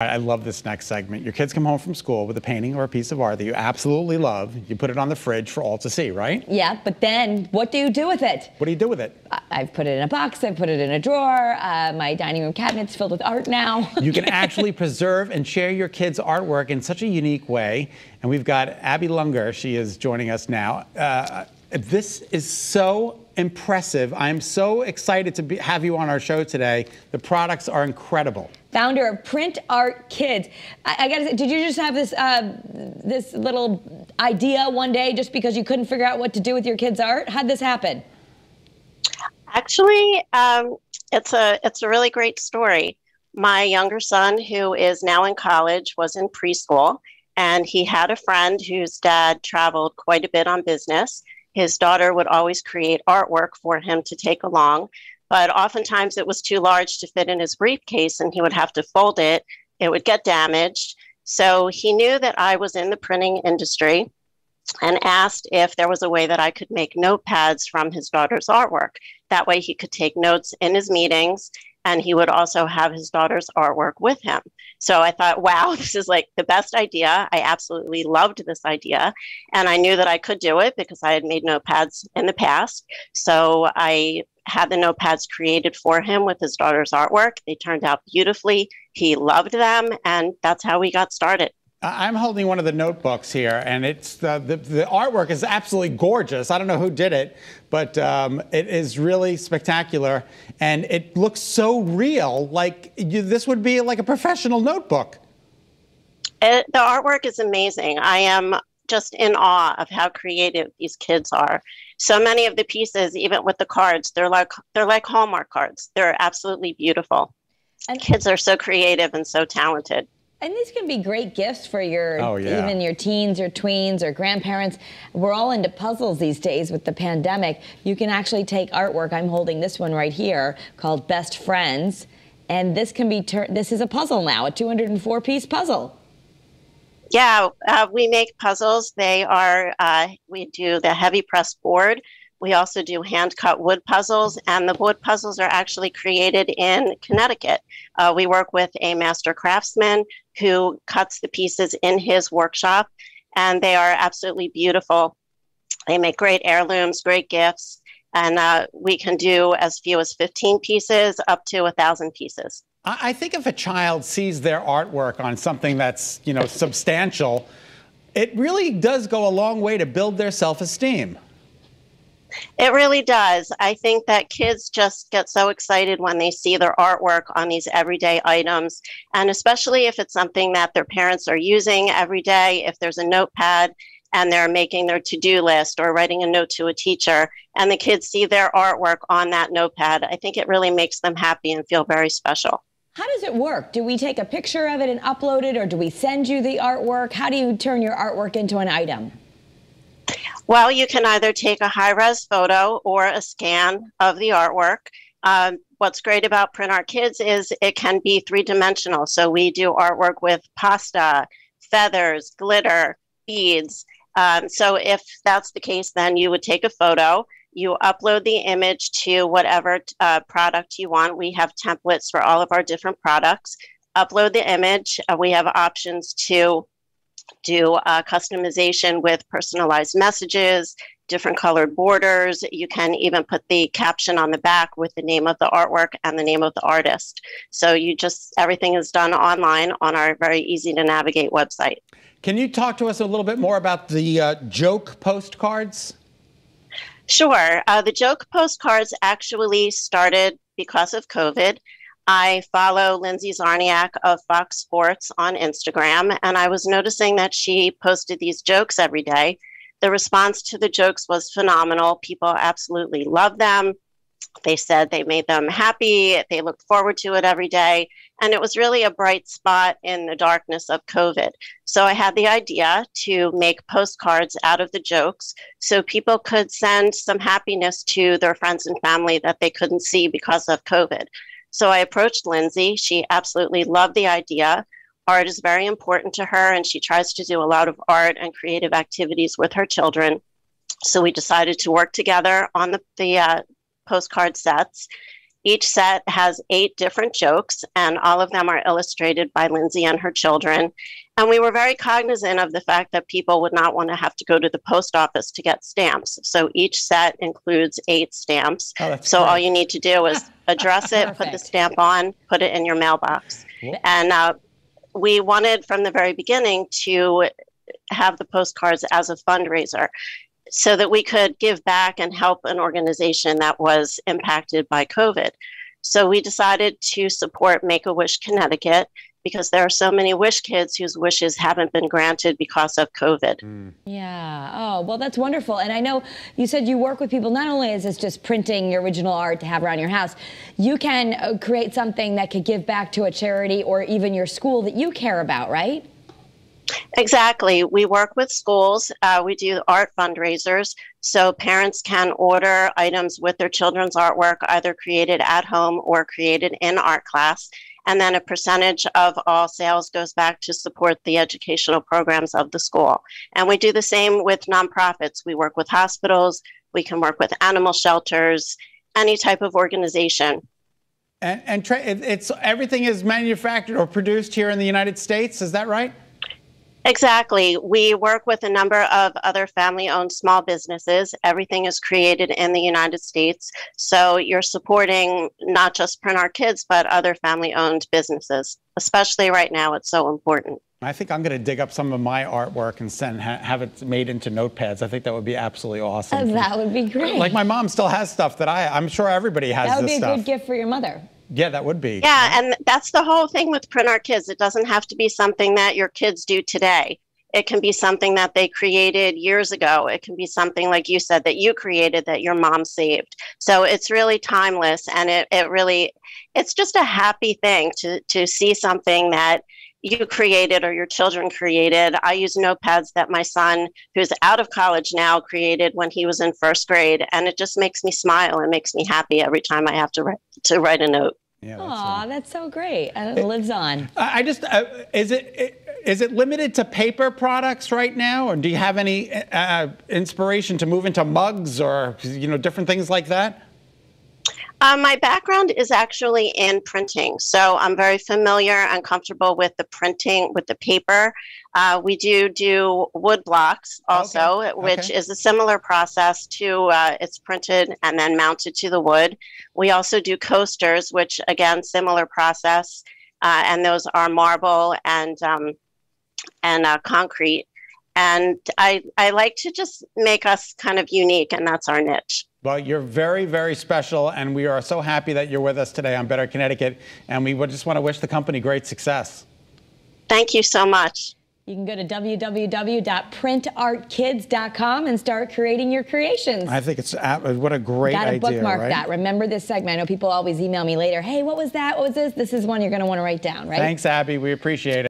I love this next segment. Your kids come home from school with a painting or a piece of art that you absolutely love. You put it on the fridge for all to see, right? Yeah, but then what do you do with it? What do you do with it? I've put it in a box. I've put it in a drawer. My dining room cabinet's filled with art now. You can actually preserve and share your kids' artwork in such a unique way. And we've got Abbe Lunger. She is joining us now. This is so impressive. I'm so excited to have you on our show today. The products are incredible. Founder of PrintArtKids. I gotta say, did you just have this this little idea one day just because you couldn't figure out what to do with your kids' art? How'd this happen? Actually, it's a really great story. My younger son, who is now in college, was in preschool, and he had a friend whose dad traveled quite a bit on business. His daughter would always create artwork for him to take along, but oftentimes it was too large to fit in his briefcase and he would have to fold it. It would get damaged. So he knew that I was in the printing industry and asked if there was a way that I could make notepads from his daughter's artwork. That way he could take notes in his meetings, and he would also have his daughter's artwork with him. So I thought, wow, this is like the best idea. I absolutely loved this idea. And I knew that I could do it because I had made notepads in the past. So I had the notepads created for him with his daughter's artwork. They turned out beautifully. He loved them. And that's how we got started. I'm holding one of the notebooks here, and it's the artwork is absolutely gorgeous. I don't know who did it, but it is really spectacular, and it looks so real. Like this would be like a professional notebook. The artwork is amazing. I am just in awe of how creative these kids are. So many of the pieces, even with the cards, they're like Hallmark cards. They're absolutely beautiful. And kids are so creative and so talented. And these can be great gifts for your, even your teens, your tweens, or grandparents. We're all into puzzles these days with the pandemic. You can actually take artwork. I'm holding this one right here called Best Friends. And this can be this is a puzzle now, a 204-piece puzzle. Yeah, we make puzzles. They are, we do the heavy press board. We also do hand-cut wood puzzles, and the wood puzzles are actually created in Connecticut. We work with a master craftsman who cuts the pieces in his workshop, and they are absolutely beautiful. They make great heirlooms, great gifts, and we can do as few as 15 pieces up to 1,000 pieces. I think if a child sees their artwork on something that's, substantial, it really does go a long way to build their self-esteem. It really does. I think that kids just get so excited when they see their artwork on these everyday items, and especially if it's something that their parents are using every day. If there's a notepad and they're making their to-do list or writing a note to a teacher, and the kids see their artwork on that notepad, I think it really makes them happy and feel very special. How does it work? Do we take a picture of it and upload it, or do we send you the artwork? How do you turn your artwork into an item? Well, you can either take a high-res photo or a scan of the artwork. What's great about PrintArtKids is it can be three-dimensional. So we do artwork with pasta, feathers, glitter, beads. So if that's the case, then you would take a photo. You upload the image to whatever product you want. We have templates for all of our different products. Upload the image. We have options to do customization with personalized messages, different colored borders. You can even put the caption on the back with the name of the artwork and the name of the artist. So everything is done online on our very easy to navigate website. Can you talk to us a little bit more about the joke postcards? Sure. The joke postcards actually started because of COVID. I follow Lindsay Zarniak of Fox Sports on Instagram, and I was noticing that she posted these jokes every day. The response to the jokes was phenomenal. People absolutely loved them. They said they made them happy. They looked forward to it every day. And it was really a bright spot in the darkness of COVID. So I had the idea to make postcards out of the jokes so people could send some happiness to their friends and family that they couldn't see because of COVID. So I approached Lindsay. She absolutely loved the idea. Art is very important to her, and she tries to do a lot of art and creative activities with her children. So we decided to work together on the postcard sets. Each set has 8 different jokes, and all of them are illustrated by Lindsay and her children. And we were very cognizant of the fact that people would not want to have to go to the post office to get stamps. So each set includes 8 stamps. So all you need to do is address it, put the stamp on, put it in your mailbox. And we wanted from the very beginning to have the postcards as a fundraiser so that we could give back and help an organization that was impacted by COVID. So we decided to support Make-A-Wish Connecticut because there are so many Wish kids whose wishes haven't been granted because of COVID. Yeah. Oh, well, that's wonderful. And I know you said you work with people. Not only is this just printing your original art to have around your house, you can create something that could give back to a charity or even your school that you care about, right? Exactly. We work with schools. We do art fundraisers, so parents can order items with their children's artwork, either created at home or created in art class. And then a percentage of all sales goes back to support the educational programs of the school. And we do the same with nonprofits. We work with hospitals. We can work with animal shelters, any type of organization. And it's everything is manufactured or produced here in the United States. Is that right? Exactly. We work with a number of other family-owned small businesses. Everything is created in the United States. So you're supporting not just PrintArtKids, but other family-owned businesses. Especially right now, it's so important. I think I'm going to dig up some of my artwork and have it made into notepads. I think that would be absolutely awesome. That would be great. Like my mom still has stuff that I'm sure everybody has this stuff. That would be a good gift for your mother. Yeah, that would be. Yeah, and that's the whole thing with PrintArtKids. It doesn't have to be something that your kids do today. It can be something that they created years ago. It can be something, like you said, that you created that your mom saved. So it's really timeless, and it's just a happy thing to see something that you created or your children created. I use notepads that my son, who's out of college now, created when he was in 1st grade, and it just makes me smile and makes me happy every time I have to write a note. Yeah, that's so great, and it lives on. Is it limited to paper products right now, or do you have any inspiration to move into mugs or different things like that? My background is actually in printing, so I'm very familiar and comfortable with the printing, with the paper. We do wood blocks also, which is a similar process to it's printed and then mounted to the wood. We also do coasters, which again, similar process, and those are marble and concrete. And I like to just make us kind of unique, and that's our niche. Well, you're very, very special, and we are so happy that you're with us today on Better Connecticut, and we just want to wish the company great success. Thank you so much. You can go to www.printartkids.com and start creating your creations. I think what a great idea, Gotta bookmark right? that. Remember this segment. I know people always email me later, hey, what was that? What was this? This is one you're going to want to write down, right? Thanks, Abby. We appreciate it.